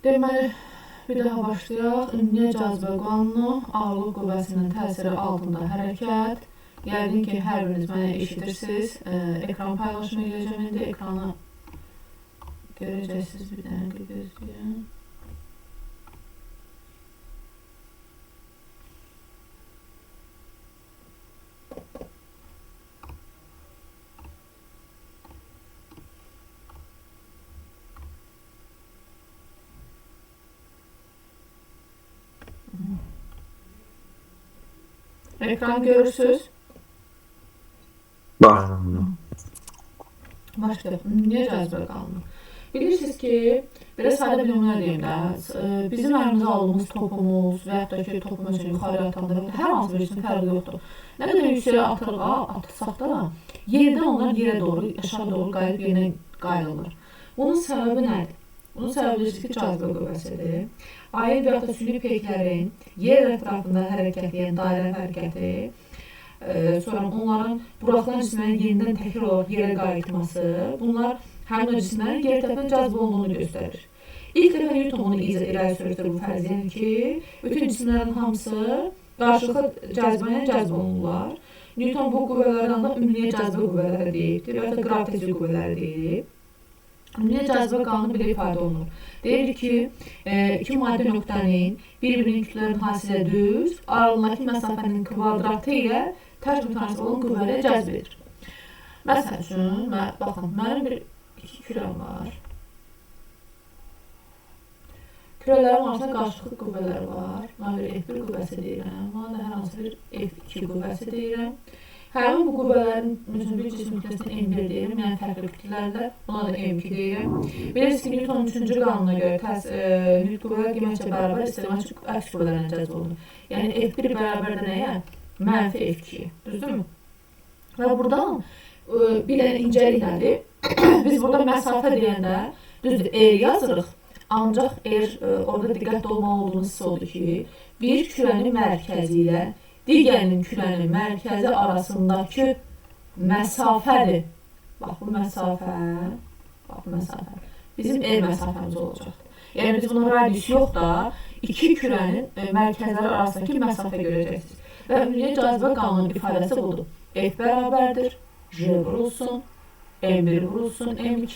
Deməli, bir daha başlayaq. Ümumiyyə cazibə qanunu, ağırlıq qüvvəsinin təsiri altında hərəkət. Yəqin ki, hər biriniz məni eşidirsiniz. Ekran paylaşımı edəcəm indi. Ekranı görəcəksiniz, bir dənə gözləyin. Ekran görürsünüz. Başlayaq. Ümumiyyə cazibə qanunu. Bilirsiniz ki, biraz sadə bir nümunə deyim də. Bizim əlimizə aldığımız topumuz və yaxud da ki, topu məsələn yuxarı atanda hər hansı birisinin fərqi yoxdur. Nə qədər yüksəyə atırsaq da, yerdən onlar yerə doğru, aşağı doğru qayıdıb yenə qayılır. Bunun səbəbi nədir? Bunun səbəbi bilirsiniz ki, cazibə qüvvəsidir. Aid və yaxud da süni peyklərin yer ətrafında hərəkəti, yəni dairə hərəkəti, sonra onların buraxılan cisimlərin yenidən təkrar olaraq yerə qayıtması, bunlar həmin o cisimlərin yer tərəfindən cazibə olunduğunu göstərir. İlk dəfə Newton bunu irəli sürürdür bu fərziyyəni ki, bütün cisimlərin hamısı qarşılıqlı cazibə ilə cazibə olunurlar. Newton bu qüvvələrdən də ümumiyyə cazibə qüvvələri deyibdir və ya da qravitasiya qüvvələri deyib. Ümumiyyə cazibə qanunu belə ifadə olunur. Deyir ki, iki maddi nöqtənin bir-birinin kütlərin hasilə düz, aralığındakı məsafənin kvadratı ilə tərs mütənasib olan qüvvələri cəzb edir. Məsəl üçün, baxın, mənim iki kürəm var. Kürələrin arasında qarşılıqlı qüvvələr var. Mən bir F1 qüvvəsi deyirəm, mən də hər hansı bir F2 qüvvəsi deyirəm. Həmin bu qüvvələrin bir cism kütləsini M1 deyirəm, yəni fərqli kütlələrlə, buna da M2 deyirəm. Bilirsiniz ki, Newtonun 3-cü qanuna görə nüt qüvvələr qiymətcə bərabər istiqamətçi əks qüvvələrlə cəzb olunur. Yəni F1 bərabər də nəyə? Mənfi F2-yə. Düzdürmü? Və buradan bir dənə incəlik nədir? Biz burada məsafə deyəndə, düzdür, R yazırıq. Ancaq orada diqqətli olmalı olduğunuz hissə odur ki, bir kürənin mərkəzi ilə digərinin külənin mərkəzi arasındakı məsafədir. Bax, bu məsafə, bizim R məsafəmiz olacaqdır. Yəni, biz bunun radius yox da, iki külənin mərkəzləri arasındakı məsafə görəcəksiniz. Və ümumiyyə cazibə qanunun ifadəsi budur. F bərabərdir, J vurulsun, M1 vurulsun, M2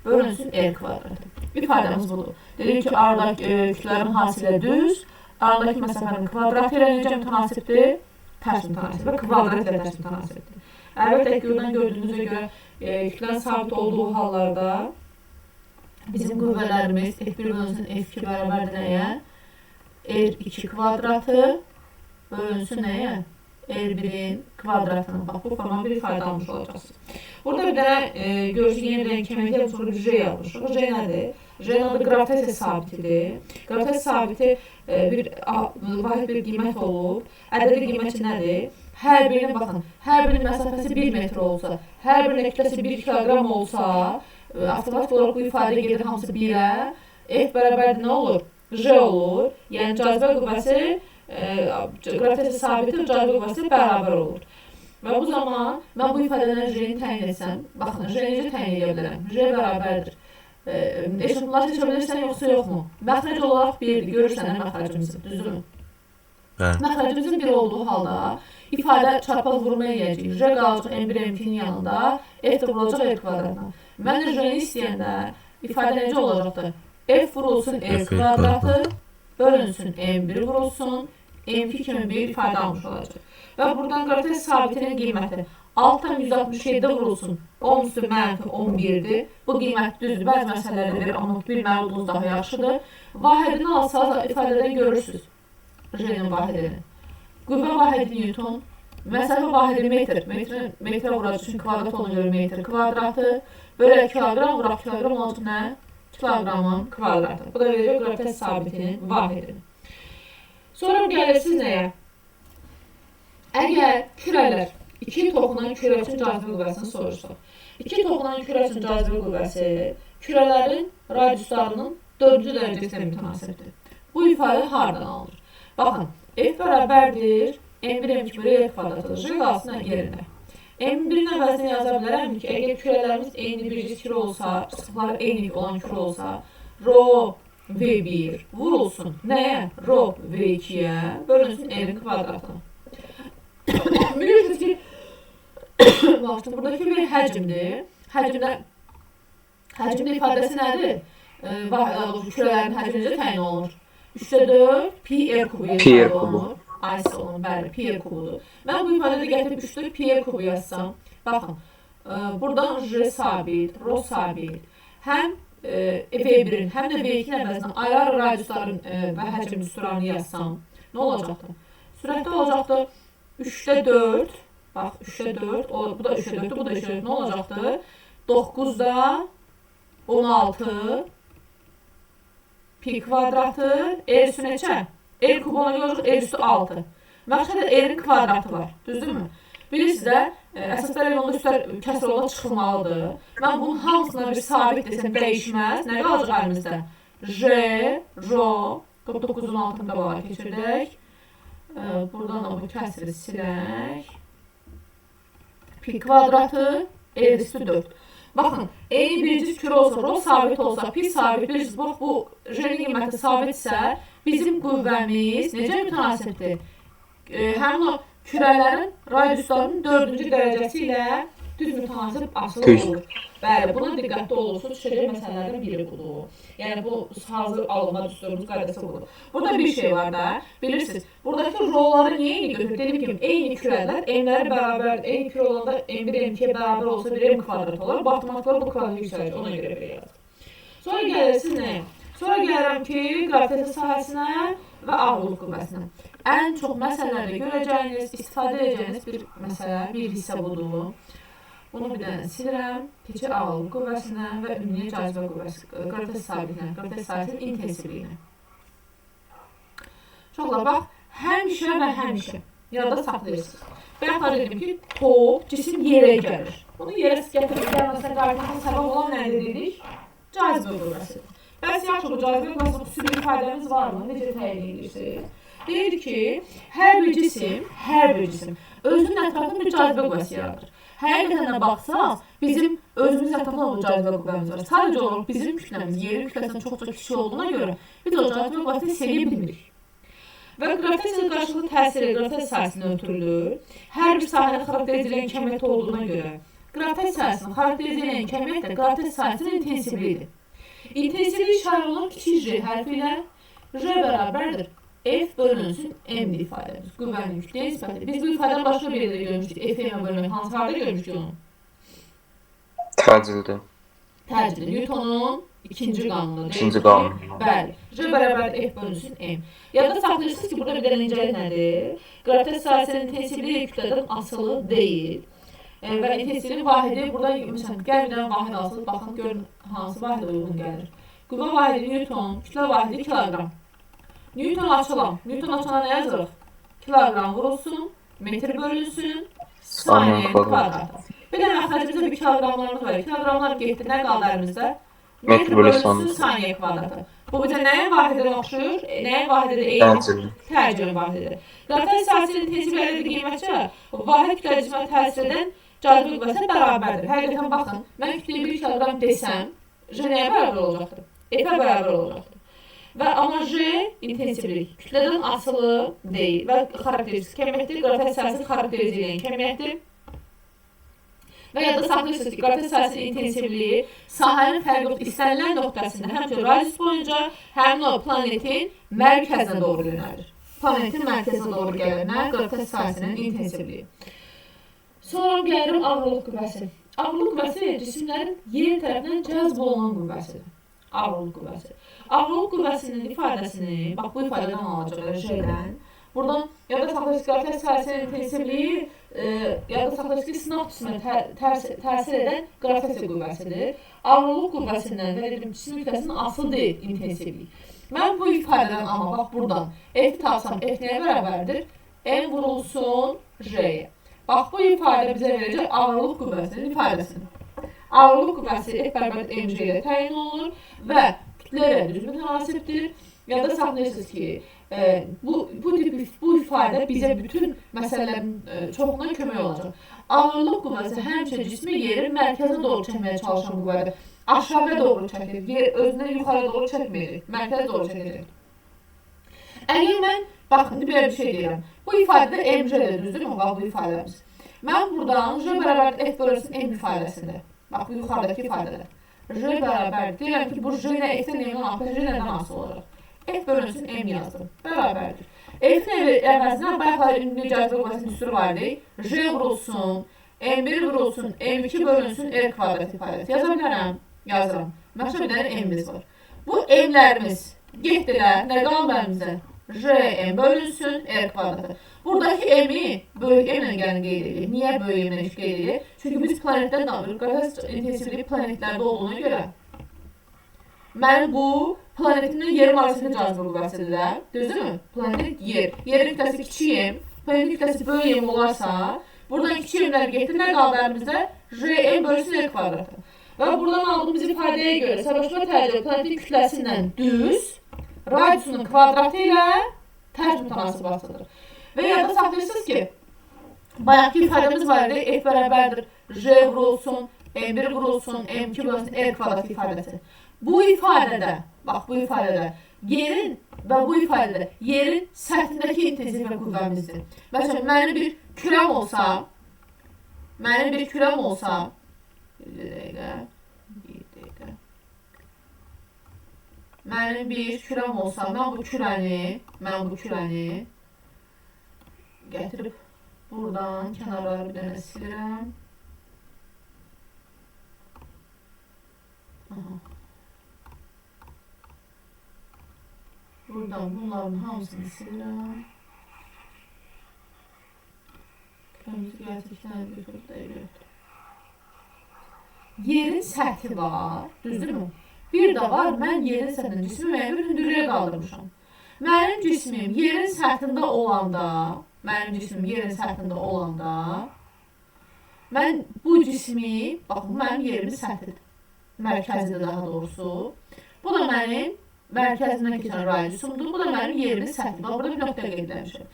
bölünsün R kvadratı. İfadəmiz budur. Dedik ki, aradakı kütlərin hasilə düz, aradakı məsafənin kvadratı ilə necə mütənasibdir? Tərs mütənasibdir. Kvadrat ilə tərs mütənasibdir. Əlbəttə ki, buradan gördüyünüzə görə kütlənin sabit olduğu hallarda bizim qüvvələrimiz F1 bölünsün F2 bərabərdir nəyə? R2 kvadratı bölünsün nəyə? R1-in kvadratına. Bax, bu forma bir ifadə almış olacaqsınız. Burada bir dənə görürsünüz, yenidən kəmək edib sonra bir J yazmışıq. J nədir? J'nin adı qravitasiya sabitidir. Qravitasiya sabiti bir vahid bir qiymət olub. Ədədi qiyməti nədir? Hər birinin, baxın, hər birinin məsafəsi 1 metr olsa, hər birinin kütləsi 1 kilogram olsa, avtomatik olaraq bu ifadə gedir hamısı 1-ə. F bərabərdir nə olur? J olur. Yəni cazibə qüvvəsi, qravitasiya sabiti cazibə qüvvəsi bərabər olur. Və bu zaman mən bu ifadədən J'ni təyin etsəm, baxın, J'ni necə təyin edə bilərəm? J bərabərdir. Eşitmələr seçə bilirsən, yoxsa yoxmu? Məxrəc olaraq 1-dir, görürsən məxrəcimizin, düzdürmü? Məxrəcimizin 1 olduğu halda ifadə çarpaz vurma eləyəcək. J qalacaq M1, M2-nin yanında, F də vurulacaq R kvadratına. Mən də J'ni istəyəndə ifadə necə olacaqdır? F vurulsun R kvadratı, bölünsün M1 vurulsun, M2 kimi bir ifadə almış olacaq. Və buradan qravitasiya sabitinin qiyməti 6,167 vurulsun, 10 üstü mənfi 11-dir. Bu qiymət düzdür, bəzi məsələlərdə verir, amma bilməli olduğunuz daha yaxşıdır. Vahidini alsanız ifadədən görürsünüz. J'nin vahidini. Qüvvə vahidi Newton, məsələ vahidi metr. Metrə vuracaq, çünki kvadrat ona görə metr kvadratı. Böyle kilogram vuraq, kilogram olacaq nə? Kilogramın kvadratı. Bu da verəcək qravitasiya sabitinin vahidini. Sonra gəlirsiniz nəyə? Əgər kürələr, iki toxunan kürə üçün cazibə qüvvəsini soruşsaq. İki toxunan kürə üçün cazibə qüvvəsi kürələrin radiuslarının 4-cü dərəcəsilə mütənasibdir. Bu ifadə hardan alınır? Baxın, F bərabərdir M1 M2 bölü R kvadratıdır. J qalsın yerində. M1-in əvəzini yaza bilərəm ki, əgər kürələrimiz eyni bir kürə olsa, sıxları eyni olan kürə olsa, rho V1 vurulsun. Nəyə? Rho V2-yə bölünsün R-in kvadratına. Bilirsiniz ki, buradakı bir həcmdir. Həcmdə ifadəsi nədir? Kürələrin həcmi necə təyin olunur? 3/4 pi r kubu olunur. Aysa olunur, bəli, pi r kubudur. Mən bu ifadədə gətirib 3/4 pi r kubu yazsam, baxın, buradan J sabit, Rho sabit. Həm V1-in, həm də V2-in əvəzinə ayrı radiusların və həcm süranı yazsam, nə olacaqdır? Sürətdə olacaqdır 3/4, bax 3/4, bu da 3/4, bu da 3/4, nə olacaqdır? 9-da 16 pi kvadratı, R üstü neçə? R kubuna görə R üstü 6. Məqsədə R-in kvadratı var, düzdürmü? Bilirsiniz də, əsaslar yolunda üstlər kəsr olanda çıxılmalıdır. Mən bunun hamısına bir sabit desəm dəyişməz. Nə qalacaq əlimizdə? J, Rho, 9-un altında qabağa keçirdək. Buradan da bu kəsri silək. Pi kvadratı, R üstü 4. Baxın, eyni birinci küre olsa, Rho sabit olsa, pi sabit, bilirsiniz, bax bu J'nin qiyməti sabitsə, bizim qüvvəmiz necə mütənasibdir? Həmin o kürələrin radiuslarının 4-cü dərəcəsi ilə düz mütənasib asılı olur. Bəli, buna diqqətli olursunuz, düşəcək məsələlərdən biri budur. Yəni, bu hazır alınma düsturumuz qaydası budur. Burada bir şey var da, bilirsiniz, buradakı rolları niyə eyni götürür? Dediyim kimi, eyni kürələr, M-ləri bərabər, eyni kürə olanda M1, M2-yə bərabər olsa bir M kvadrat olur. Bu avtomatiklar bu kvadrat yüksəlir, ona görə belə yazır. Sonra gəlirsiniz nəyə? Sonra gəlirəm ki, qravitasiya sahəsinə və ağırlıq qüvvəsinə. Ən çox məsələlərdə görəcəyiniz, istifadə edəcəyiniz bir məsələ, bir hissə budur. Bunu bir dənə silirəm, keçir ağırlıq qüvvəsinə və ümumi cazibə qüvvəsi, qravitasiya sabitinə, gravitasiya sahəsinin intensivliyinə. Uşaqlar, bax, həmişə və həmişə yadda saxlayırsınız. Ben fark ettim ki, top, cisim yerə gəlir. Bunu yerə gətirib gəlməsinə qayıtmasına səbəb olan nə dedik? Cazibə qüvvəsidir. Bəs yaxşı, bu cazibə qüvvəsi xüsusi bir ifadəmiz var mı? Necə təyin edirsiniz? Deyir ki, hər bir cisim özünün ətrafında bir cazibə qüvvəsi yaradır. Həqiqətən də baxsaq, bizim özümüz ətrafında olan cazibə qüvvəmiz var. Sadəcə olaraq bizim kütləmiz, yerin kütləsindən çox kiçik olduğuna görə biz o cazibə qüvvəsini seçə bilmirik. Və qravitasiya qarşılıqlı təsiri qravitasiya sahəsindən ötürülür. Hər bir sahənin xarakteriz edilən kəmiyyət olduğuna görə qravitasiya sahəsinin xarakteriz edilən kəmiyyət də qravitasiya sahəsinin intensivliyidir. İntensivlik işarə olunan kiçik J hərfi ilə J bərabərdir. F bölünsün M ifadəmiz. Qüvvənin kütləyə nisbəti. Biz bu ifadəni başqa bir yerdə görmüşdük. F-M bölünmək. Hansı harda görmüşdük onu? Təcildir. Təcildir. Newtonun ikinci qanunu. İkinci qanunu. Bəli. J bərabərdir F bölünsün M. Yadda saxlayırsınız ki, burada bir dənə incəlik nədir? Qravitasiya sahəsinin intensivliyi kütlədən asılı deyil. Və intensivliyin vahidi burada, məsələn, gəl bir dənə vahid alsınız, baxın, görün hansı vahidə uyğun gəlir. Qüvvə vahidi Newton, kütlə vahidi kiloqram. Newton açılan. Newton açılan nə yazırıq? Kiloqram vurulsun, metr bölünsün, saniyə kvadrat. Bir də məxrəcimizdə bir kiloqramlarımız var. Kiloqramlar getdi, nə qaldı əlimizdə? Metr bölünsün, saniyə kvadratı. Bu bizə nəyin vahidinə oxşuyur? Nəyin vahidədir? Təcil. Təcil vahididir. Qravitasiya sahəsinin intensivliyi qiymətcə vahid kütlə cismə təsir edən cazibə qüvvəsi bərabərdir. Həqiqətən baxın, mən kütləyə 1 kiloqram desəm, J nəyə bərabər olacaqdır? F-ə bərabər olacaqdır. Və amma J intensivlik kütlədən asılı deyil və xarakteristik kəmiyyətdir, qravitasiya sahəsini xarakteriz edən kəmiyyətdir. Və yadda saxlayırsınız ki, qravitasiya sahəsinin intensivliyi sahənin fərqli istənilən nöqtəsində həmçinin radius boyunca həmin o planetin mərkəzinə doğru yönəlir. Planetin mərkəzinə doğru gələnə qravitasiya sahəsinin intensivliyi. Sonra gəlirim ağırlıq qüvvəsi. Ağırlıq qüvvəsi cisimlərin yer tərəfindən cəzb olunan qüvvəsidir. Ağırlıq qüvvəsi. Ağırlıq qüvvəsinin ifadəsini, bax bu ifadədən alacaq J-dən. Buradan yadda saxlayırsınız ki, qravitasiya sahəsinin intensivliyi yadda saxlayırsınız ki, sınav cisimə təsir edən qravitasiya qüvvəsidir. Ağırlıq qüvvəsindən və dedim, cisim kütləsinin asılı deyil intensivlik. Mən bu ifadədən amma bax buradan F tapsam, F nəyə bərabərdir? M vurulsun J-yə. Bax bu ifadə bizə verəcək ağırlıq qüvvəsinin ifadəsini. Ağırlıq qüvvəsi F bərabər mc ilə təyin olunur və kütlə ilə düz münasibdir. Yadda saxlayırsınız ki, bu ifadə bizə bütün məsələlərin çoxundan kömək olacaq. Ağırlıq qüvvəsi həmişə cismi yerin mərkəzinə doğru çəkməyə çalışan qüvvədir. aşağı doğru çəkir. Yer özündən yuxarı doğru çəkməyəcək. Mərkəzə doğru çəkəcək. Əgər mən, baxın, belə bir şey deyirəm. Bu ifadədə MJ-dir, düzdürmü? Bax, bu ifadəmiz. Mən buradan J bərabər F bölünsün M ifadəsində. Bax, bu yuxarıdakı ifadədə. J bərabər, deyirəm ki, bu J nə F-dən M-dən asılı, J nədən asılı olacaq? F bölünsün M yazdım. Bərabərdir. F-in əvəzinə bayaqlar ünlü cazibə qüvvəsinin düsturu var idi. J vurulsun, M1 vurulsun, M2 bölünsün, R kvadrat ifadəsi. Yaza bilərəm? Yazıram. Məşə bir dənə M-imiz var. Bu M-lərimiz getdilər, nə qaldı əlimizə? J M bölünsün R kvadratı. Buradakı M-i böyük M-lə gəlin qeyd edilir. Niyə böyük M-lə qeyd edilir? Çünki biz planetdən danışırıq. Qafas intensivliyi planetlərdə olduğuna görə mənim bu planetimin yerim arasında cazibə qüvvəsidir də. Düzdürmü? Planet yer. Yerin kütləsi kiçik M, planetin kütləsi böyük M olarsa, buradan kiçik M-lər getdilər, nə qaldı əlimizdə? J M bölünsün R kvadratı. Və buradan aldığımız ifadəyə görə sərbəstmə təcrübə planetin kütləsindən düz radiusunun kvadratı ilə ters mütənasibətidir. Və yadda saxlayırsınız ki, bayaqki ifadəmiz var idi, F bərabərdir, J vurulsun, M1 vurulsun, M2 bölünsün, R kvadrat ifadəsi. Bu ifadədə, bax bu ifadədə, yerin və bu ifadədə yerin səthindəki intensivə qüvvəmizdir. Məsələn, mənim bir kürəm olsa, Mənim bir kürəm olsa, mən bu kürəni gətirib buradan kənarları bir dənə silirəm. Buradan bunların hamısını silirəm. Kürəmizi gerçəkdən götürüb də götürüb. Yerin səthi var, düzdürmü? Bir də var, mən yerin səthində cismi müəyyən bir hündürlüyə qaldırmışam. Mənim cismim yerin səthində olanda, mən bu cismi, baxın, mənim yerimin səthidir. Mərkəzidir daha doğrusu. Bu da mənim mərkəzindən keçən radiusumdur. Bu da mənim yerimin səthidir. Bax, burada bir nöqtə qeyd etmişəm.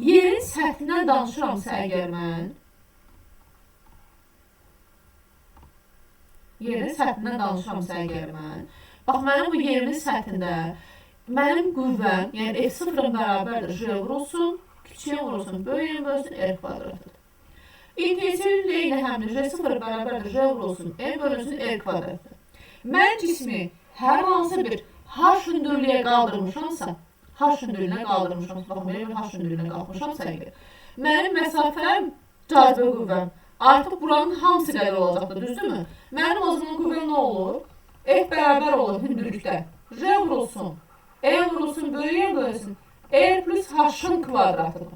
Yerin səthindən danışıramsa əgər mən, bax, mənim bu yerimin səthində mənim qüvvəm, yəni F0-ın bərabərdir, J vurulsun, kiçiyə vurulsun, böyüyə bölünsün, R kvadratıdır. İntensivlik eyni həmdir, J0 bərabərdir, J vurulsun, M bölünsün, R kvadratıdır. Mən cismi hər hansı bir H hündürlüyə qaldırmışamsa, baxın, belə bir H hündürlüyünə qalxmışamsa, mənim məsafəm, cazibə qüvvəm, artıq buranın hamısı qədər olacaqdır, düzdürmü? Mənim o zaman qüvvəm nə olur? F bərabər olur hündürlükdə. J vurulsun, E vurulsun, böyüyə bölünsün. R plus H-ın kvadratıdır.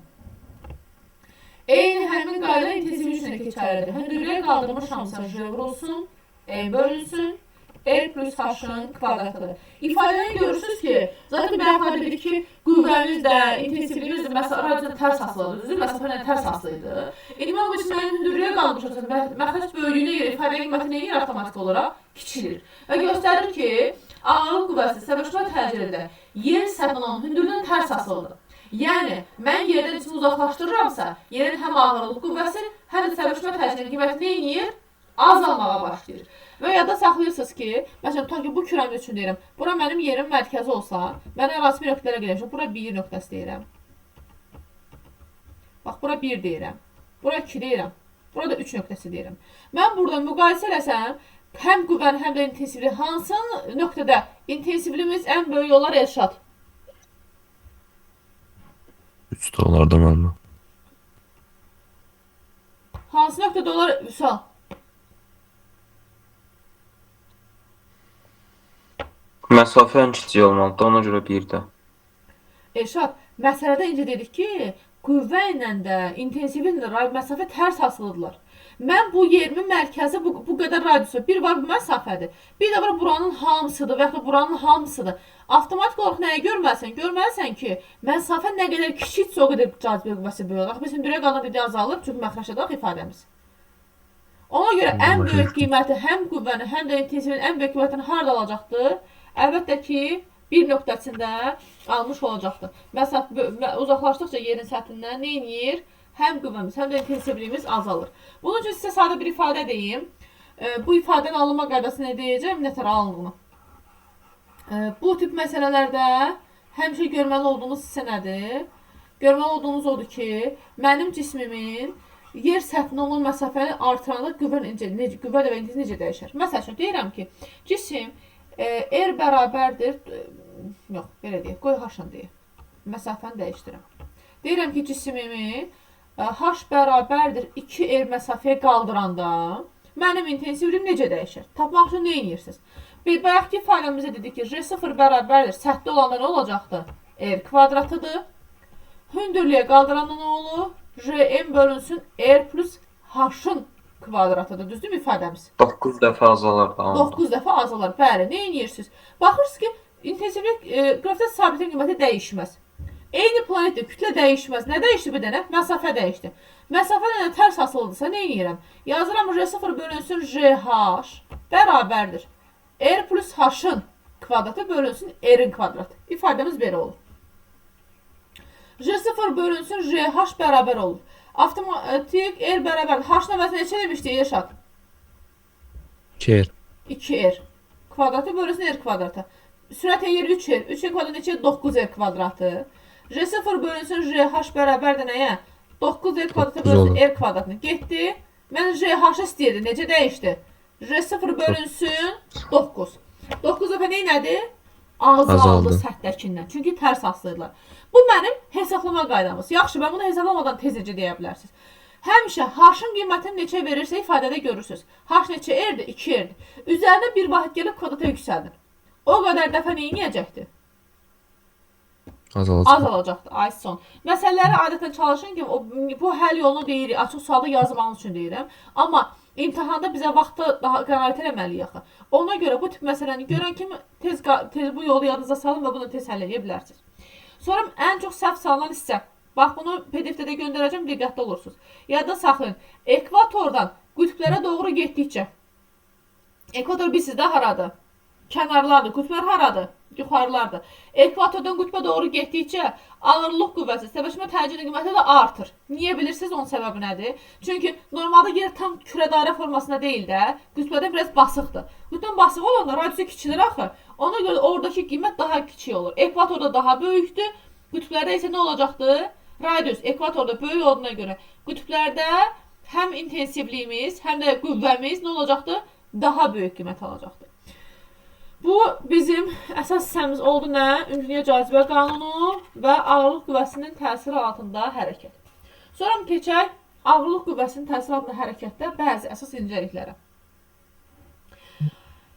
Eyni həmin qayda intensivlik üçün keçərlidir. Hündürlüyə qaldırmışamsa J vurulsun, E bölünsün, R plus H-ın kvadratıdır. İfadəni görürsünüz ki, zaten bərabər dedik ki, qüvvəmiz də, intensivliyimiz də məsafə tərs asılıdır, düzdür? Məsafə ilə tərs asılıydı. Mən bu cismənin hündürlüyə qaldırmışamsa, məxrəc böyüklüyünə görə ifadəyə qiyməti nə edir avtomatik olaraq? Kiçilir. Və göstərir ki, ağırlıq qüvvəsi səbəbşmə təcrübədə yer səthinin hündürlüyünə tərs asılıdır. Yəni, mən yerdən cismi uzaqlaşdırıramsa, yerin həm ağırlıq qüvvəsi, həm də səbəbşmə təcrübənin qiyməti nə edir? Azalmağa başlayır. Və yadda saxlayırsınız ki, məsələn, tutaq ki, bu kürəm üçün deyirəm, bura mənim yerim mərkəzi olsa, mən əvvəlsi bir nöqtələrə gəlmişəm, bura 1 nöqtəsi deyirəm. Bax, bura 1 deyirəm, bura 2 deyirəm, burada 3 nöqtəsi deyirəm. Mən buradan müqayisə eləsəm, həm qüvvənin, həm də intensivliyi hansı nöqtədə intensivliyimiz ən böyük olar Elşad? 3 dağlarda mənim. Hansı nöqtədə olar Vüsal? Məsafə ən kiçik olmalıdır, ona görə 1-də. Elşad, məsələdə incə dedik ki, qüvvə ilə də, intensivliklə də məsafə tərs asılıdırlar. Mən bu yerimin mərkəzi bu qədər radiusu, bir var bu məsafədir, bir də var buranın hamısıdır və ya buranın hamısıdır. Avtomatik olaraq nəyə görməlisən? Görməlisən ki, məsafə nə qədər kiçiksə o qədər cazibə qüvvəsi böyük olacaq. Biz hündürlüyə qalan dediyi azalır, çünki məxrəcdədir ifadəmiz. Ona görə ən böyük qiyməti həm qüvvənin, həm də intensivliyin ən böyük qiymətini harada alacaqdır? Əlbəttə ki, bir nöqtəsində almış olacaqdır. Uzaqlaşdıqca yerin səthindən nə edir? Həm qüvvəmiz, həm də intensivliyimiz azalır. Bunun üçün sizə sadə bir ifadə deyim. Bu ifadənin alınma qaydası nə deyəcəm, nətər alındığını. Bu tip məsələlərdə həmişə görməli olduğumuz hissə nədir? Görməli olduğumuz odur ki, mənim cismimin yer səthinə olan məsafəni artıranda qüvvə və intensitet necə dəyişər? Məsəl üçün, deyirəm ki, cisim R bərabərdir, yox, belə deyək, qoy H-ın deyək. Məsafəni dəyişdirəm. Deyirəm ki, cisimimi H bərabərdir 2R məsafəyə qaldıranda mənim intensivliyim necə dəyişir? Tapmaq üçün nə edirsiniz? Bayaqki ifadəmizdə dedik ki, R0 bərabərdir, səthdə olanda nə olacaqdır? R kvadratıdır. Hündürlüyə qaldıranda nə olur? Rm bölünsün R plus H-ın kvadratıdır. Düzdür mü ifadəmiz? 9 dəfə azalar da. 9 dəfə azalar. Bəli, nə edirsiniz? Baxırsınız ki, intensivlik qravitasiya sabitinin qiyməti dəyişməz. Eyni planetdə kütlə dəyişməz. Nə dəyişdi bir dənə? Məsafə dəyişdi. Məsafə ilə tərs asılıdırsa nə edirəm? Yazıram R0 bölünsün JH bərabərdir. R plus H-ın kvadratı bölünsün R-in kvadratı. İfadəmiz belə olur. J0 bölünsün JH bərabər olur. Avtomatik R bərabərdir. H-ın əvəzinə neçə demişdik Yaşad? 2R. 2R. Kvadratı bölünsün R kvadratı. Sürət eğer 3R. 3R kvadratı neçə? 9R kvadratı. J0 bölünsün JH bərabərdir nəyə? 9R kvadratı bölünsün R kvadratını. Getdi. Mən JH istəyirdim. Necə dəyişdi? J0 bölünsün 9. 9 dəfə nədir? Azaldı səthdəkindən. Çünki tərs asılıdırlar. Bu mənim hesablama qaydamız. Yaxşı, mən bunu hesablamadan tezcə deyə bilərsiniz. Həmişə H-ın qiymətini neçə verirsə ifadədə görürsünüz. H neçə R-dir? 2R-dir. Üzərinə bir vahid gəlib kvadrata yüksəldir. O qədər dəfə nə edəcəkdir? Azalacaqdır. Ay son. Məsələləri adətən çalışın ki, bu həll yolunu deyirik. Açıq sualda yazmanız üçün deyirəm. Amma imtahanda bizə vaxtı daha qənaət eləməliyik axı. Ona görə bu tip məsələni görən kimi tez bu yolu yadınıza salın və bunu tez həll edə bilərsiniz. Sonra ən çox səhv salınan hissə. Bax, bunu PDF-də də göndərəcəm, diqqətli olursunuz. Yadda saxlayın. Ekvatordan qütblərə doğru getdikcə. Ekvator bilirsiniz də haradır? Kənarlardır. Qütblər haradır? Yuxarılardır. Ekvatordan qütbə doğru getdikcə ağırlıq qüvvəsi, səbəbləşmə təcili qiyməti də artır. Niyə bilirsiniz onun səbəbi nədir? Çünki normalda yer tam kürə-dairə formasında deyil də, qütbədə biraz basıqdır. Qütbən basıq olanda radiusu kiçilir axı. Ona görə oradakı qiymət daha kiçik olur. Ekvatorda daha böyükdür. Qütblərdə isə nə olacaqdır? Radius ekvatorda böyük olduğuna görə qütblərdə həm intensivliyimiz, həm də qüvvəmiz nə olacaqdır? Daha böyük qiymət alacaqdır. Bu bizim əsas hissəmiz oldu nə? Ümumdünya cazibə qanunu və ağırlıq qüvvəsinin təsiri altında hərəkət. Sonra keçək ağırlıq qüvvəsinin təsiri altında hərəkətdə bəzi əsas incəliklərə.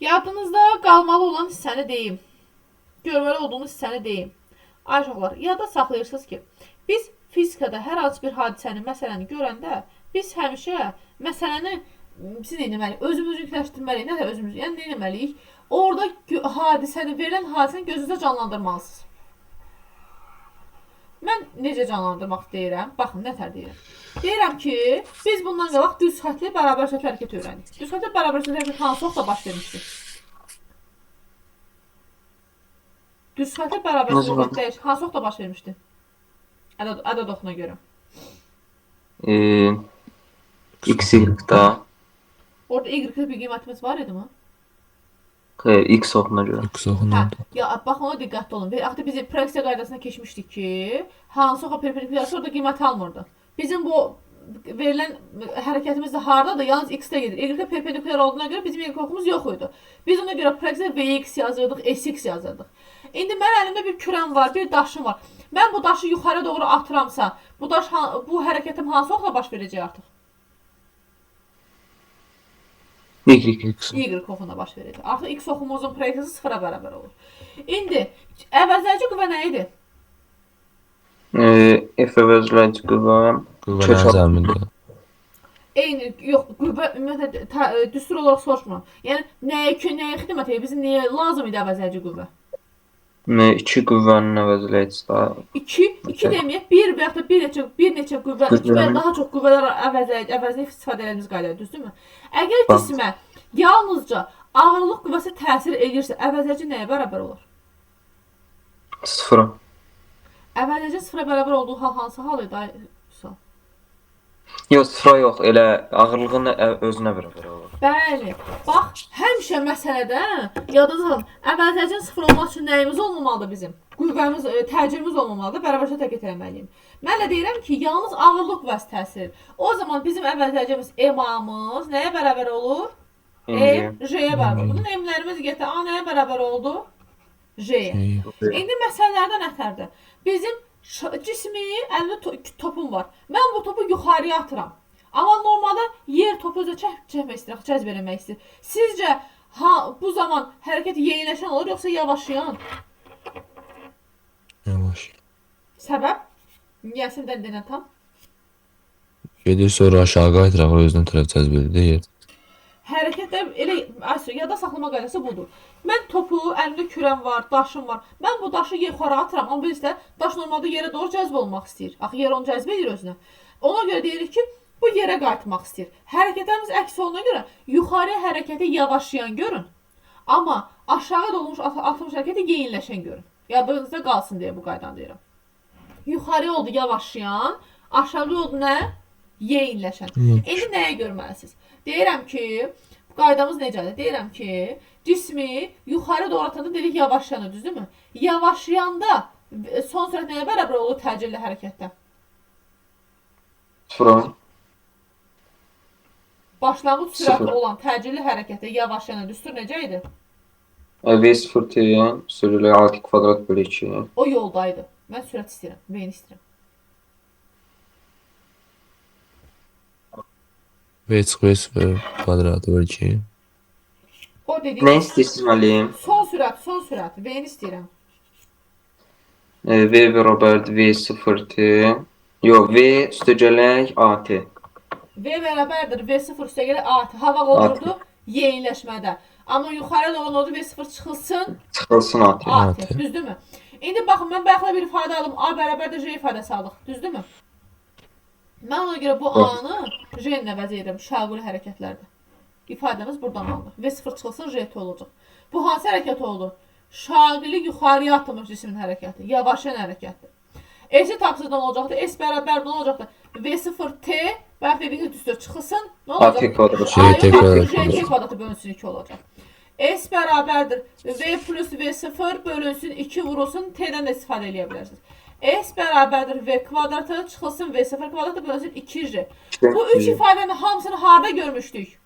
Yadınızda qalmalı olan hissəni deyim. Görməli olduğunuz hissəni deyim. Ay uşaqlar, yadda saxlayırsınız ki, biz fizikada hər hansı bir hadisəni, məsələni görəndə biz həmişə məsələni biz nə etməliyik? Özümüzü yükləşdirməliyik. Nə də özümüzü? Yəni nə etməliyik? Orada hadisəni, verilən hadisəni gözünüzdə canlandırmalısınız. Mən necə canlandırmaq deyirəm? Baxın, nətər deyirəm. Deyirəm ki, biz bundan qabaq düz xətli bərabər şəkil hərəkət öyrəndik. Düz xətli bərabər şəkil hərəkət hansı vaxtda baş vermişdi? Düz xətli bərabər şəkil hərəkət hansı vaxtda baş vermişdi? Ədəd oxuna görə. X, Y-də. Orada Y-də bir qiymətimiz var idi mi? X oxuna görə. X oxuna. Ya bax, ona diqqətli olun. Axı biz praksiya qaydasına keçmişdik ki, hansı oxa perpendikulyarsa orada qiymət almırdı. Bizim bu verilən hərəkətimiz də hardadır? Yalnız X-də gedir. Y-də perpendikulyar olduğuna görə bizim Y oxumuz yox idi. Biz ona görə praksiya Vx yazırdıq, Sx yazırdıq. İndi mən əlimdə bir kürəm var, bir daşım var. Mən bu daşı yuxarı doğru atıramsa, bu hərəkətim hansı oxla baş verəcək artıq? Y oxuna baş verəcək. Artıq X oxumuzun proyeksiyası sıfıra bərabər olur. İndi əvəzləyici qüvvə nə idi? F əvəzləyici qüvvə Qüvvələrin zəmində. Eyni, yox, qüvvə ümumiyyətlə düstur olaraq soruşmuram. Yəni nəyə xidmət edir? Bizim nəyə lazım idi əvəzləyici qüvvə? 2 qüvvənin əvəzləyicisi daha. 2 deməyək, bir və yaxud da bir neçə qüvvə, 2 və daha çox qüvvələr əvəzləyib istifadə edilmiş qaydadır, düzdürmü? Əgər cismə yalnızca ağırlıq qüvvəsi təsir edirsə, əvəzləyici nəyə bərabər olur? Sıfıra. Əvəzləyici sıfıra bərabər olduğu hal hansı hal idi? Yox, sıfıra yox, elə ağırlığın özünə bərabər olur. Bəli. Bax, həmişə məsələdə yadınızda saxlayın. Əvvəlcədən sıfır olmaq üçün nəyimiz olmamalıdır bizim? Qüvvəmiz, təcrübəmiz olmamalıdır. Bərabərçə tək etməliyik. Mən də deyirəm ki, yalnız ağırlıq vəsitəsidir. O zaman bizim əvvəlcəmiz EMA-mız nəyə bərabər olur? J-yə bərabər. Bunun emlərimiz getə A nəyə bərabər oldu? J-yə. İndi məsələlərdə nətərdir? Bizim cismi əlində topum var. Mən bu topu yuxarıya atıram. Amma normalda yer topu özə çəkmək istəyir, cəzb eləmək istəyir. Sizcə bu zaman hərəkət yeniləşən olur, yoxsa yavaşlayan? Yavaş. Səbəb? Niyəsindən denən tam. Gedir sonra aşağı qayıtıraq, o özünün tərəf cəzb edir deyir. Hərəkətdə elə yada saxlama qaydası budur. Mən topu, əlimdə kürəm var, daşım var. Mən bu daşı yuxarı atıram, amma bizdə daş normalda yerə doğru cəzb olmaq istəyir. Axı yer onu cəzb edir özünə. Ona görə deyirik ki, bu yerə qayıtmaq istəyir. Hərəkətlərimiz əks olduğuna görə yuxarı hərəkəti yavaşlayan görün. Amma aşağı dolmuş atılmış hərəkəti yeniləşən görün. Yadınızda qalsın deyə bu qaydanı deyirəm. Yuxarı oldu yavaşlayan, aşağı oldu nə? Yeniləşən. İndi nəyə görməlisiniz? Deyirəm ki, qaydamız necədir? Deyirəm ki, cismi yuxarı doğru atanda dedik yavaşlayanı, düzdürmü? Yavaşlayanda son sürət nəyə bərabər olur təcilli hərəkətdə? Sıfıra. Başlanğıc sürəti olan təcilli hərəkətdə yavaşlayan düstur necə idi? V0T sürülə 6 kvadrat bölü 2. O yoldaydı. Mən sürət istəyirəm, V-ni istəyirəm. V çıxır kvadratı bölü 2. O dedik. Nə istəyirsiniz müəllim? Son sürət, V-ni istəyirəm. V bərabərdir V0T. Yox, V üstəgələk AT. V bərabərdir V0 üstəgələk AT. Hava olurdu yeniləşmədə. Amma yuxarı doğru oldu V0 çıxılsın. Çıxılsın AT. AT. Düzdürmü? İndi baxın, mən bayaqla bir ifadə aldım. A bərabərdir J ifadəsi aldıq. Düzdürmü? Mən ona görə bu A-nı J-nə əvəz edirəm. Şaquli hərəkətlərdə. İfadəmiz buradan alınır. V0 çıxılsın J-T olacaq. Bu hansı hərəkət oldu? Şaqili yuxarıya atılmış cismin hərəkəti. Yavaşlayan hərəkətdir. S-i tapsızdan olacaqdır. S bərabər nə olacaqdır? V0T bayaq dediyiniz düzdür çıxılsın. Nə olacaq? AT kvadrat. J-T kvadratı bölünsün 2 olacaq. S bərabərdir. V plus V0 bölünsün 2 vurulsun. T-dən də istifadə edə bilərsiniz. S bərabərdir V kvadratı çıxılsın V0 kvadratı bölünsün 2J. Bu üç ifadənin hamısını harada görmüşdük?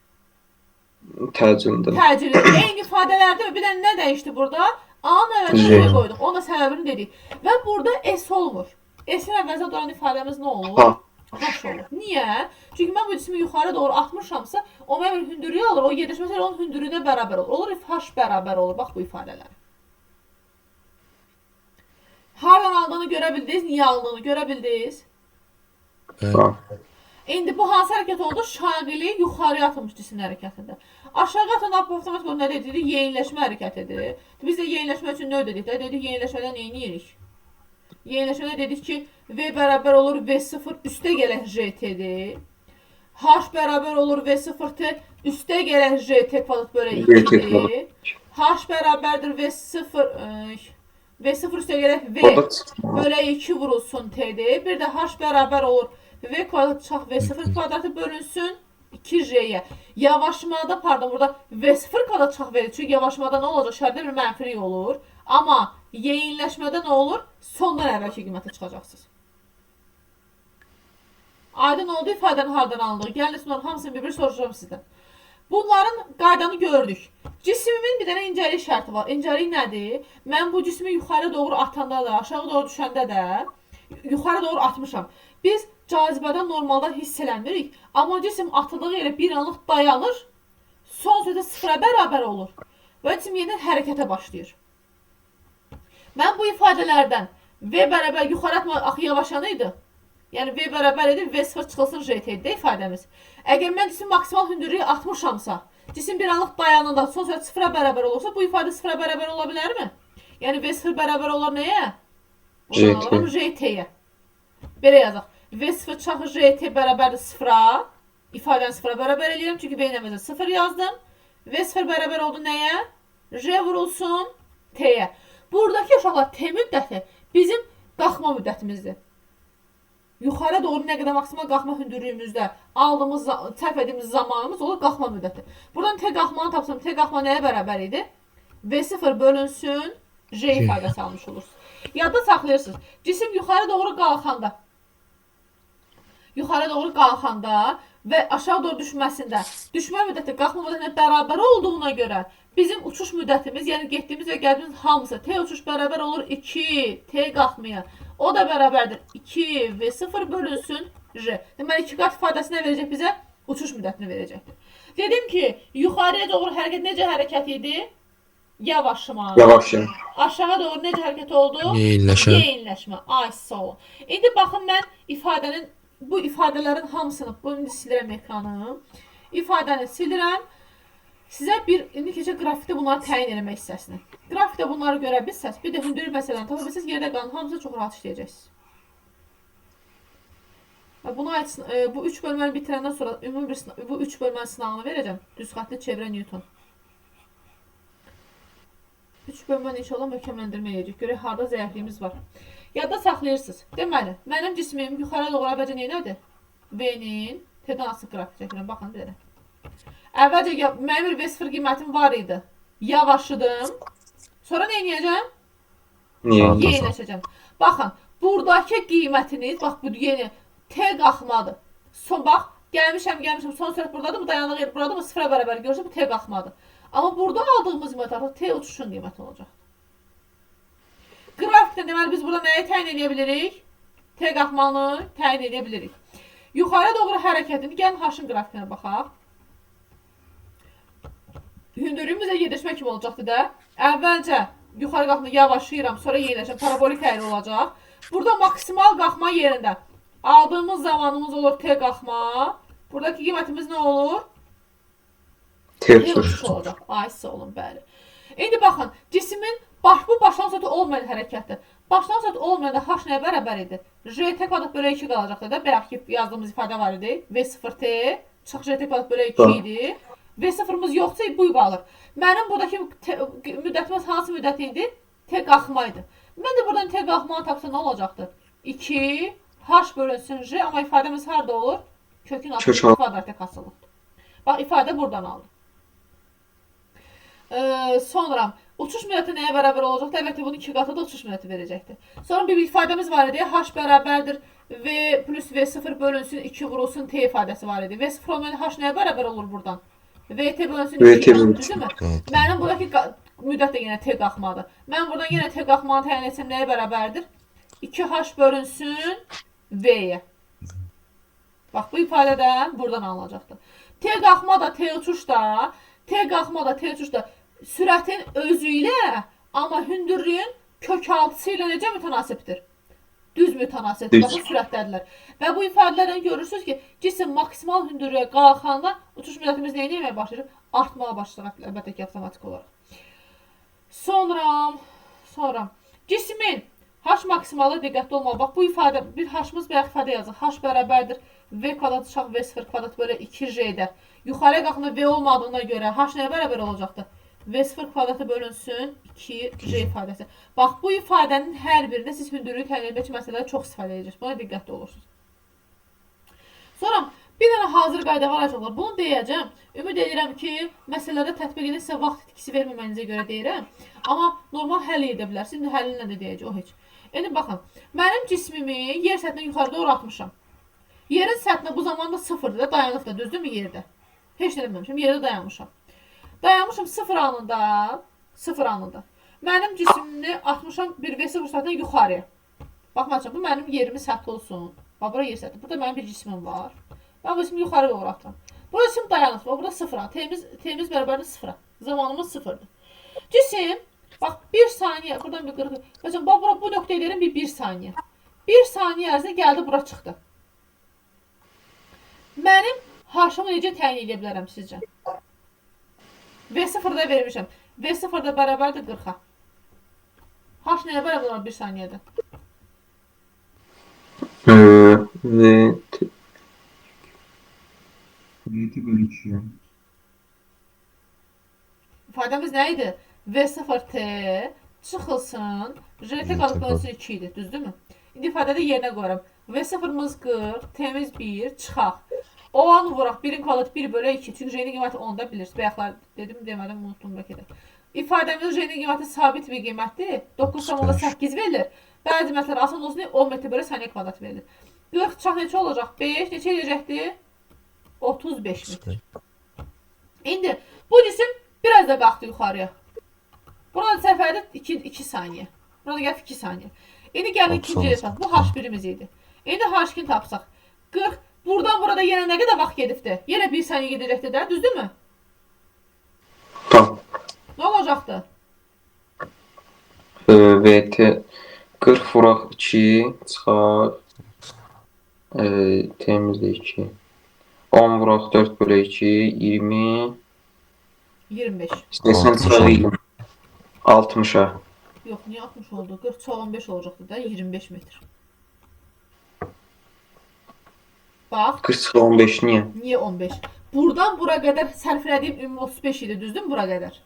Təcildə. Təcildə. Eyni ifadələrdə bir dənə nə dəyişdi burada? A-nın əvəzinə J qoyduq. Onun da səbəbini dedik. Və burada S olmur. S-in əvəzinə duran ifadəmiz nə olur? H olur. Niyə? Çünki mən bu cismi yuxarı doğru atmışamsa, o mənim hündürlüyü alır. O yerləşməsi onun hündürlüyünə bərabər olur. Olur H bərabər olur. Bax bu ifadələr. Hardan aldığını görə bildiniz, niyə aldığını görə bildiniz? İndi bu hansı hərəkət oldu? Şaqili yuxarıya atılmış cisim hərəkətidir. Aşağı atan avtomatik nə dedik? Yeniləşmə hərəkətidir. Biz də yeniləşmə üçün nə dedik? Dedik yeniləşmədən nə edirik? Yeniləşmədə dedik ki, V bərabər olur V0 üstə gələk JT-dir. H bərabər olur V0T üstə gələk JT kvadrat bölə 2-dir. H bərabərdir V0 üstə gələk V bölə 2 vurulsun T-dir. Bir də H bərabər olur V kvadrat çarx V0 kvadratı bölünsün 2J-yə. Yavaşmada, pardon, burada V0 kvadrat çarx verir. Çünki yavaşmada nə olacaq? Şərdə bir mənfilik olur. Amma yeniləşmədə nə olur? Sondan əvvəlki qiymətə çıxacaqsınız. Aydın oldu ifadəni hardan alındığı. Gəlin, bunların hamısını bir-bir soruşacağım sizdən. Bunların qaydanı gördük. Cismimin bir dənə incəlik şərti var. İncəlik nədir? Mən bu cismi yuxarı doğru atanda da, aşağı doğru düşəndə də yuxarı doğru atmışam. Biz cazibədən normalda hiss eləmirik. Amma cisim atıldığı yerə bir anlıq dayanır. Son sözdə sıfıra bərabər olur. Və cisim yenidən hərəkətə başlayır. Mən bu ifadələrdən V bərabər yuxarı atma axı yavaşanıydı. Yəni V bərabər edir, V0 çıxılsın JT-də ifadəmiz. Əgər mən cisim maksimal hündürlüyü atmışamsa, cisim bir anlıq dayanında son sözdə sıfıra bərabər olursa, bu ifadə sıfıra bərabər ola bilərmi? Yəni V0 bərabər olar nəyə? JT-yə. Belə yazaq. V0 çarxı JT bərabərdir sıfıra. İfadəni sıfıra bərabər edirəm. Çünki V nəvəzə sıfır yazdım. V0 bərabər oldu nəyə? J vurulsun T-yə. Buradakı uşaqlar T müddəti bizim qalxma müddətimizdir. yuxarı doğru nə qədər maksimal qalxma hündürlüyümüzdə aldığımız, sərf etdiyimiz zamanımız olur qalxma müddəti. Buradan T qalxmanı tapsam, T qalxma nəyə bərabər idi? V0 bölünsün J ifadəsi almış olursunuz. Yadda saxlayırsınız. Cisim yuxarı doğru qalxanda və aşağı doğru düşməsində düşmə müddəti qalxma müddətinə bərabər olduğuna görə bizim uçuş müddətimiz, yəni getdiyimiz və gəldiyimiz hamısı T uçuş bərabər olur 2 T qalxmaya. O da bərabərdir 2 V0 bölünsün J. Deməli 2 qat ifadəsi nə verəcək bizə? Uçuş müddətini verəcəkdir. Dedim ki, yuxarıya doğru hərəkət necə hərəkət idi? Yavaşma. Yavaşım. Aşağı doğru necə hərəkət oldu? Yeyinləşmə. Ay, sağ olun. İndi baxın, mən bu ifadələrin hamısını, bunu silirəm ekranı. İfadəni silirəm. Sizə indi keçək qrafikdə bunları təyin eləmək hissəsini. Qrafikdə bunları görə bilsəz, bir də hündürlük məsələni tapa bilsəz, yerdə qalan hamısını çox rahat işləyəcəksiniz. Bu 3 bölməni bitirəndən sonra ümumi bu 3 bölmənin sınavını verəcəm. Düz xətli çevrə Newton. 3 bölməni inşallah möhkəmləndirmə edəcək. Görək, harada zəifliyimiz var. Yadda saxlayırsınız. Deməli, mənim cismim yuxarı doğru əvvəlcə neynədir? V-nin T-dən asıq qrafik çəkirəm. Baxın, bir də. Əvvəlcə mənim bir V0 qiymətim var idi. Yavaşıdım. Sonra neynəyəcəm? Yeyinləşəcəm. Baxın, buradakı qiymətiniz, bax, bu yeni T qalxmadır. Bax, gəlmişəm, son sürət buradadır, bu dayanıq yer buradadır, bu sıfıra bərabər görürsə, bu T qalxmadır. Amma burada aldığımız qiymət artıq T uçuşun qiyməti olacaq. Qrafikdə deməli biz burada nəyi təyin edə bilirik? T qalxmanı təyin edə bilirik. Yuxarı doğru hərəkətin, gəlin H-ın qrafikinə baxaq. Hündürlüyümüzə yedişmə kimi olacaqdır da. Əvvəlcə yuxarı qalxma yavaşlayıram, sonra yeniləşəm, parabolik əyri olacaq. Burada maksimal qalxma yerində aldığımız zamanımız olur T qalxma. Buradakı qiymətimiz nə olur? T uçuş olacaq. Ay, sağ olun, bəli. İndi baxın, cismin bu başlanğıc olmayan hərəkətdir. Başlanğıc olmayanda H nəyə bərabər idi? JT kvadrat bölə 2 qalacaqdır da. Bayaq ki yazdığımız ifadə var idi. V0T çıx JT kvadrat bölə 2 idi. V0'ımız yoxsa bu qalır. Mənim buradakı müddətimiz hansı müddət idi? T qalxma idi. Mən də buradan T qalxmanı tapsa nə olacaqdır? 2 H bölünsün J, amma ifadəmiz harada olur? Kökün altında kvadratə kasılıqdır. Bax, ifadə buradan alır. Sonra uçuş müddəti nəyə bərabər olacaqdır? Əlbəttə, bunun 2 qatı da uçuş müddəti verəcəkdir. Sonra bir ifadəmiz var idi. H bərabərdir V plus V0 bölünsün 2 vurulsun T ifadəsi var idi. V0 olmayan H nəyə bərabər olur buradan? VT bölünsün 2 düzdürmü? Mənim buradakı müddət də yenə T qalxmadır. Mən buradan yenə T qalxmanı təyin etsəm nəyə bərabərdir? 2H bölünsün V-yə. Bax, bu ifadə də buradan alınacaqdır. T qalxma da T uçuş da, sürətin özü ilə, amma hündürlüyün kök altısı ilə necə mütənasibdir? Düz mütənasibdir. Baxın, sürətdədirlər. Və bu ifadələrdən görürsünüz ki, cisim maksimal hündürlüyə qalxanda uçuş müddətimiz nəyə eləməyə başlayır? Artmağa başlayır, əlbəttə ki, avtomatik olaraq. Sonra cismin H maksimalı diqqətli olmalı. Bax, bu ifadə, bir H-mız bayaq ifadə yazır. H bərabərdir V kvadrat çıxaq V0 kvadrat bölə 2J-də. Yuxarıya qalxında V olmadığına görə H nəyə bərabər olacaqdır? V0 kvadratı bölünsün 2J ifadəsi. Bax, bu ifadənin hər birində siz hündürlüyü təyin etmək məsələdə çox istifadə edəcəksiniz. Buna diqqətli olursunuz. Sonra bir dənə hazır qayda var açıqlar. Bunu deyəcəm. Ümid edirəm ki, məsələdə tətbiqini sizə vaxt itkisi verməmənizə görə deyirəm. Amma normal həll edə bilərsiniz. İndi həllinlə də deyəcək, o heç. İndi baxın, mənim cismimi yer səthinə yuxarı doğru atmışam. Yerin səthinə bu zamanda sıfırdır da, dayanıb da, düzdürmü yerdə? Heç nə deməmişəm, yerdə dayanmışam. Dayanmışam sıfır anında. Mənim cismini atmışam bir V0 səthinə yuxarıya. Baxmayacaq, bu mənim yerimin səthi olsun. Bax, bura yer səthi. Burada mənim bir cismim var. Ben bu cismi yuxarı doğru atıram. Bu cisim dayanır. Burada sıfıra. T'miz bərabərdir sıfıra. Zamanımız sıfırdır. Cisim, bax, 1 saniyə. Buradan bir qırıq. Məsələn, bax, bu nöqtəyə deyirəm bir saniyə. 1 saniyə ərzində gəldi, bura çıxdı. Mənim H-ımı necə təyin edə bilərəm sizcə? V0'da vermişəm. V0'da bərabərdir 40'a. H nəyə bərabər olur 1 saniyədə? VT bölü 2'ye. İfadəmiz nə idi? V0T çıxılsın. JT qalıb bölünsün 2 idi. Düzdürmü? İndi ifadədə yerinə qoyuram. V0-mız 40, T-miz 1, çıxaq. O-anı vuraq, 1-in kvadratı 1 bölü 2. Çünki J-nin qiyməti 10-da bilirsiniz. Bayaqlar dedim, demədim, unutdum bəlkə də. İfadəmiz J-nin qiyməti sabit bir qiymətdir. 9,8 verilir. Bəzi məsələlər asan olsun deyə 10 metr bölü saniyə kvadrat verilir. 40 çıxaq neçə olacaq? 5, neçə edəcəkdir? 35 metr. İndi bu cisim biraz da qalxdı yuxarıya. Burada səfərdə 2 saniyə. Burada gəlib 2 saniyə. İndi gəlin ikinci hesab. Bu H1-imiz idi. İndi H2-ni tapsaq. 40. Buradan burada yenə nə qədər vaxt gedibdir? Yenə 1 saniyə gedəcəkdir də, düzdürmü? Tamam. Nə olacaqdı? VT 40 vuraq 2 çıxar. T'miz də 2. 10 vuraq 4 bölü 2 20. 25. İstəyirsən çıxarayım. 60'a. Yox, niyə 60 oldu? 40 çox 15 olacaqdı da, 25 metr. Bax. 40 çıxar 15 niyə? Niyə 15? Buradan bura qədər sərflədiyim ümumi 35 idi, düzdür bura qədər?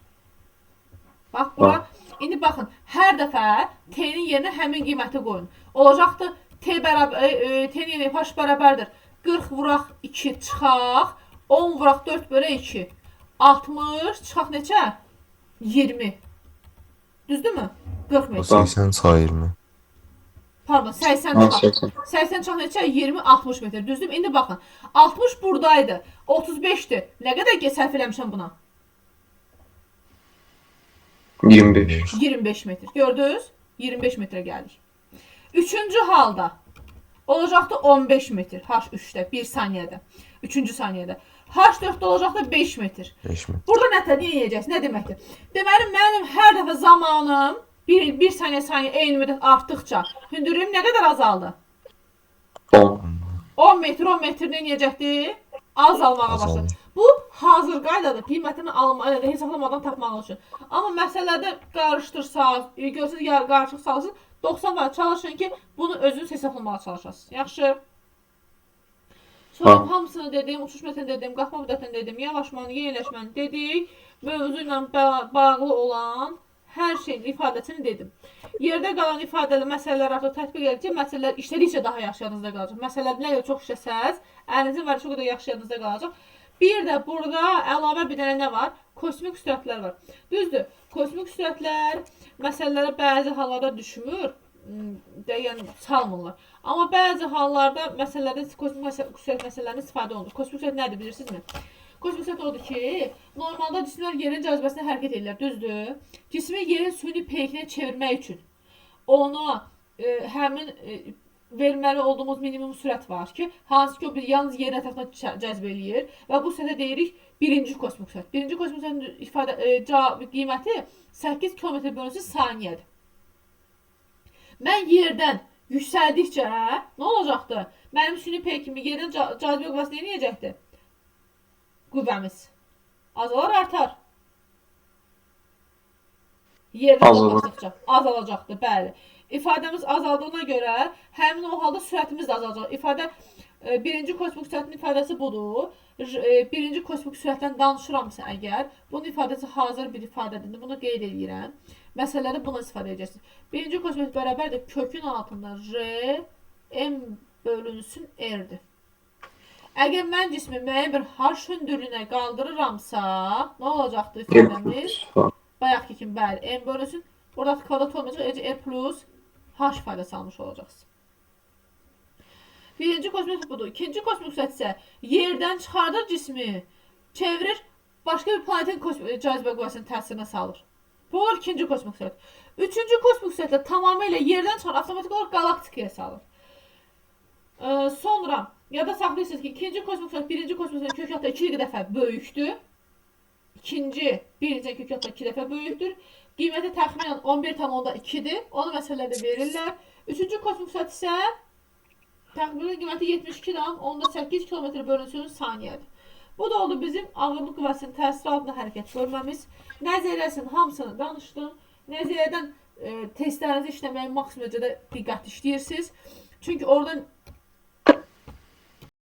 Bax, bura. İndi baxın, hər dəfə T-nin yerinə həmin qiyməti qoyun. Olacaqdır, T-nin yerinə H bərabərdir. 40 vuraq 2 çıxaq, 10 vuraq 4 bölü 2. 60 çıxaq neçə? 20. Düzdürmü? 40 metr. 80 sayır mı? Pardon, 80 Ha, çıxaq. 80. 80 çıxaq neçə? 20, 60 metr. Düzdürmü? İndi baxın, 60 buradaydı, 35'dir. Nə qədər sərf eləmişəm buna? 25. 25 metr. Gördünüz? 25 metrə gəldik. Üçüncü halda olacaqdı 15 metr. H3'də 1 saniyədə. Üçüncü saniyədə. H4'də olacaqdı 5 metr. 5 mi? Burada nə yiyəcəksiniz? Nə deməkdir? Deməli, mənim hər dəfə zamanım 1 saniyə eyni müddət artdıqca hündürlüyüm nə qədər azaldı? 10. 10 metr, 10 metr nə yiyəcəkdir? Azalmağa başladı. Bu hazır qaydadır. Qiymətini hesablamadan tapmaq üçün. Amma məsələlərdə qarışdırsaq, görsünüz qarışıq salırsınız, 90 var çalışın ki, bunu özünüz hesablamağa çalışasınız. Yaxşı. Sonra hamısını dedim, uçuş müddətini dedim, qalxma müddətini dedim, yavaşmanı, yeniləşməni dedik. Mövzu ilə bağlı olan hər şeyin ifadəsini dedim. Yerdə qalan ifadəli məsələlər artıq tətbiq edəcək, məsələlər işlədikcə daha yaxşı yadınızda qalacaq. Məsələlər nə qədər çox işləsəz, əlinizin var, çox qədər yaxşı yadınızda qalacaq. Bir də burada əlavə bir dənə nə var? Kosmik sürətlər var. Düzdür, kosmik sürətlər məsələlərə bəzi hallarda düşmür, yəni salmırlar. Amma bəzi hallarda məsələlərdə kosmik sürət məsələlərinin istifadə olunur. Kosmik sürət nədir bilirsinizmi? Kosmik sürət odur ki, normalda cisimlər yerin cazibəsində hərəkət edirlər, düzdür? Cismi yerin süni peykinə çevirmək üçün ona həmin verməli olduğumuz minimum sürət var ki, hansı ki o yalnız yerin ətrafına cəzb eləyir və bu sürətə deyirik birinci kosmik sürət. Birinci kosmik sürətin qiyməti 8 km bölünsün saniyədir. Mən yerdən yüksəldikcə nə olacaqdır? Mənim süni peykimi yerdən cazibə qüvvəsi nə edəcəkdir? Qüvvəmiz azalar, artar. Yerdən uzaqlaşdıqca azalacaqdır, bəli. İfadəmiz azaldığına görə həmin o halda sürətimiz də azalacaq. İfadə birinci kosmik sürətin ifadəsi budur. Birinci kosmik sürətdən danışıramsa əgər, bunun ifadəsi hazır bir ifadədir. Bunu qeyd edirəm. Məsələləri buna istifadə edəcəksiniz. Birinci kosmik bərabərdir kökün altında R M bölünsün R'dir. Əgər mən cismi müəyyən bir H hündürlüyünə qaldırıramsa, nə olacaqdır ifadəmiz? Bayaqki kimi, bəli, M bölünsün. Burada kvadrat olmayacaq, R plus H ifadəsi almış olacaqsınız. Birinci kosmik budur. İkinci kosmik sürət isə yerdən çıxardır cismi, çevirir, başqa bir planetin cazibə qüvvəsinin təsirinə salır. Bu olur ikinci kosmik sürət. Üçüncü kosmik sürətlə tamamilə yerdən çıxar, avtomatik olaraq galaktikaya salır. Sonra yada saxlayırsınız ki, ikinci kosmik sürət birinci kosmik sürət kök altında 2 dəfə böyükdür. İkinci birinci kök altında 2 dəfə böyükdür. Qiyməti təxminən 11,2-dir. Onu məsələlərdə verirlər. Üçüncü kosmik sürət isə təxminən qiyməti 72,8 km bölünsün saniyədir. Bu da oldu bizim ağırlıq qüvvəsinin təsiri altında hərəkət görməmiz. Nəzəriyyəsinin hamısını danışdım. Nəzəriyyədən testlərinizi işləməyə maksimum dərəcədə diqqətli işləyirsiniz. Çünki oradan